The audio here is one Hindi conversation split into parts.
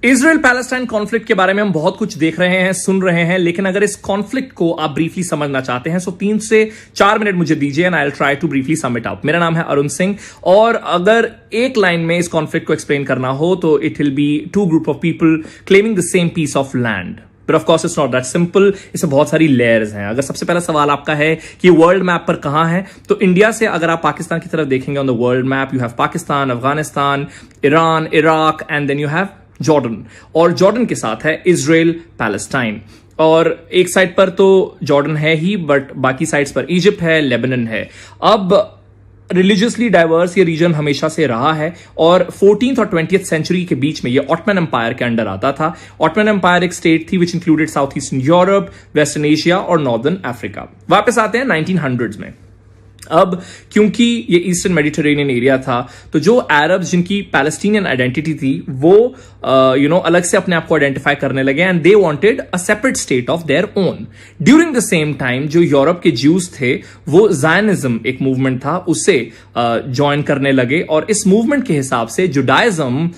इजराइल पैलेस्टाइन कॉन्फ्लिक्ट के बारे में हम बहुत कुछ देख रहे हैं, सुन रहे हैं, लेकिन अगर इस कॉन्फ्लिक्ट को आप ब्रीफली समझना चाहते हैं तो 3 से 4 मिनट मुझे दीजिए and I will try to briefly sum it up. मेरा नाम है अरुण सिंह और अगर एक लाइन में इस कॉन्फ्लिक्ट को एक्सप्लेन करना हो तो it will be 2 group of people claiming the same piece of land. But of course it's not that simple, इसमें बहुत सारी लेयर्स हैं। अगर सबसे पहला सवाल आपका है कि वर्ल्ड मैप पर कहां है, तो इंडिया से अगर आप पाकिस्तान की तरफ देखेंगे on the world map, you have Pakistan, Afghanistan, Iran, Iraq and then you have Jordan, और जॉर्डन के साथ है इजराइल पैलेस्टाइन। और एक साइड पर तो जॉर्डन है ही, बट बाकी साइड्स पर इजिप्ट है, लेबनान है। अब रिलीजियसली डाइवर्स ये रीजन हमेशा से रहा है और 14th और 20th सेंचुरी के बीच में ये ऑटमन एम्पायर के अंडर आता था। ऑटमन एम्पायर एक स्टेट थी which included south eastern Europe, western Asia और नॉर्दर्न अफ्रीका। वापस आते हैं 1900s में। अब क्योंकि ये ईस्टर्न मेडिटेरेनियन एरिया था, तो जो अरब्स जिनकी पैलेस्टीनियन आइडेंटिटी थी वो अलग से अपने आप को आइडेंटिफाई करने लगे and they wanted a separate state of their own. During the same time जो यूरोप के ज्यूज थे वो ज़ायनिज्म एक मूवमेंट था, उससे ज्वाइन करने लगे और इस मूवमेंट के हिसाब से Judaism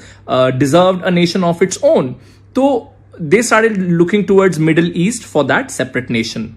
deserved a nation of its own. तो they started looking towards Middle East for that separate nation.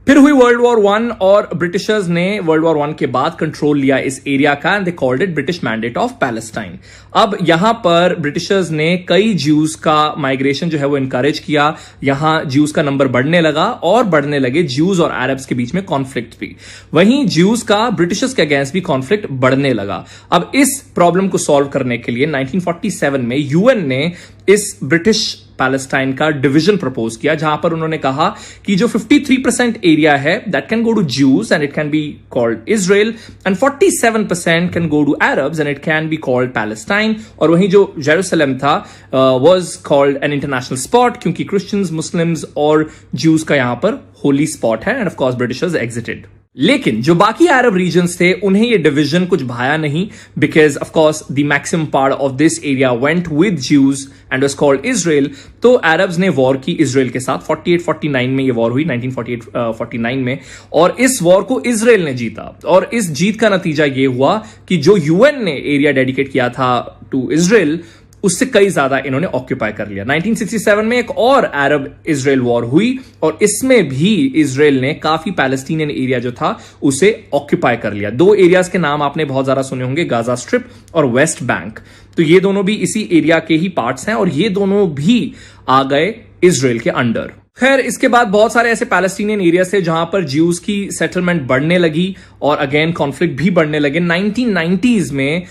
फिर हुई वर्ल्ड वॉर 1 और ब्रिटिशर्स ने वर्ल्ड वॉर 1 के बाद कंट्रोल लिया इस एरिया का and they called it British mandate of Palestine. अब यहां पर ब्रिटिशर्स ने कई ज्यूज का माइग्रेशन जो है वो इनकरेज किया। यहां ज्यूज का नंबर बढ़ने लगा और बढ़ने लगे ज्यूज और अरब्स के बीच में कॉन्फ्लिक्ट भी। वहीं ज्यूज का ब्रिटिशर्स के अगेंस्ट भी कॉन्फ्लिक्ट बढ़ने लगा। अब इस प्रॉब्लम को सॉल्व करने के लिए 1947 में यूएन ने इस ब्रिटिश पैलेस्टाइन का डिवीजन प्रपोज किया, जहां पर उन्होंने कहा कि जो 53% एरिया है that can go to Jews and it can be called Israel and 47% can go to Arabs and it can be called Palestine. और वहीं जो जेरूसलम था was called an international spot क्योंकि क्रिश्चियंस, मुस्लिम्स और ज्यूज का यहां पर होली स्पॉट है and of course Britishers exited. लेकिन जो बाकी अरब रीजन्स थे उन्हें ये डिवीजन कुछ भाया नहीं, because of course the maximum part of this area went with Jews and was called Israel. तो अरब्स ने वॉर की इजराइल के साथ। 48-49 में ये वॉर हुई, 1948-49 में, और इस वॉर को इजराइल ने जीता। और इस जीत का नतीजा ये हुआ कि जो यूएन ने एरिया डेडिकेट किया था टू इजराइल उससे कई ज्यादा इन्होंने ऑक्यूपाई कर लिया। 1967 में एक और अरब इजराइल वॉर हुई और इसमें भी इजराइल ने काफी पैलेस्टीनियन एरिया जो था उसे ऑक्यूपाई कर लिया। 2 एरियाज के नाम आपने बहुत ज्यादा सुने होंगे, गाजा स्ट्रिप और वेस्ट बैंक। तो ये दोनों भी इसी एरिया के ही पार्ट्स हैं और ये दोनों भी आ गए इजराइल के अंडर। खैर, इसके बाद बहुत सारे ऐसे पैलेस्टीनियन एरिया थे जहां पर ज्यूज की सेटलमेंट बढ़ने लगी और अगेन कॉन्फ्लिक्ट भी बढ़ने लगे। 1990s में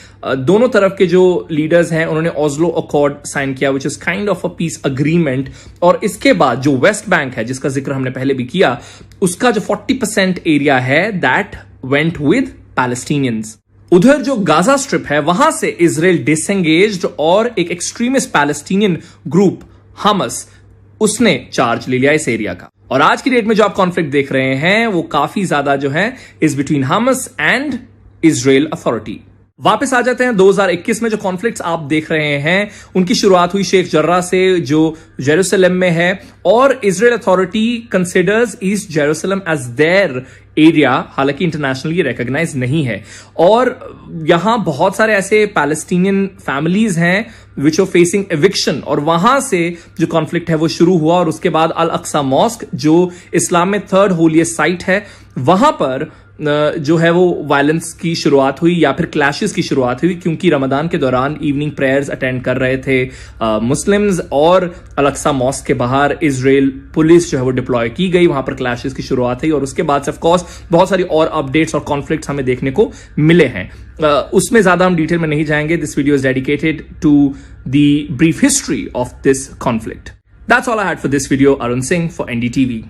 दोनों तरफ के जो लीडर्स हैं उन्होंने ओस्लो अकॉर्ड साइन किया which is kind of a piece agreement. और इसके बाद जो वेस्ट बैंक है जिसका जिक्र हमने पहले भी किया, उसका जो 40% एरिया है दैट वेंट विद पैलेस्टीनियंस। उधर जो गाजा स्ट्रिप है वहां से इजराइल डिसएंगेज्ड और एक एक्सट्रीमिस्ट पैलेस्टीनियन ग्रुप हमस उसने चार्ज ले लिया इस एरिया का। और आज की डेट में जो आप कॉन्फ्लिक्ट देख रहे हैं वो काफी ज्यादा जो है is between Hamas and Israel authority. वापस आ जाते हैं 2021 में। जो कॉन्फ्लिक्ट्स आप देख रहे हैं उनकी शुरुआत हुई शेख जर्रा से जो जेरूसलम में है, और Israel authority considers East Jerusalem as their area, हालांकि इंटरनेशनली रिकॉग्नाइज नहीं है। और यहां बहुत सारे ऐसे पैलेस्टीनियन फैमिलीज हैं विच आर फेसिंग एविक्शन, और वहां से जो कॉन्फ्लिक्ट है वो शुरू हुआ। और उसके बाद अल अक्सा मॉस्क जो इस्लाम में 3rd होलीएस्ट साइट है, वहां पर जो है वो वायलेंस की शुरुआत हुई या फिर क्लैशेस की शुरुआत हुई, क्योंकि रमजान के दौरान इवनिंग प्रेयर्स अटेंड कर रहे थे मुस्लिम्स, और अल-अक्सा मॉस्क के बाहर इजराइल पुलिस जो है वो डिप्लॉय की गई। वहां पर क्लैशेस की शुरुआत हुई और उसके बाद से ऑफ कोर्स बहुत सारी और अपडेट्स और कॉन्फ्लिक्ट्स हमें देखने को मिले हैं। उसमें ज्यादा हम डिटेल में नहीं जाएंगे। This video is dedicated to the brief history of this conflict. That's all I had for this video. Arun Singh for NDTV।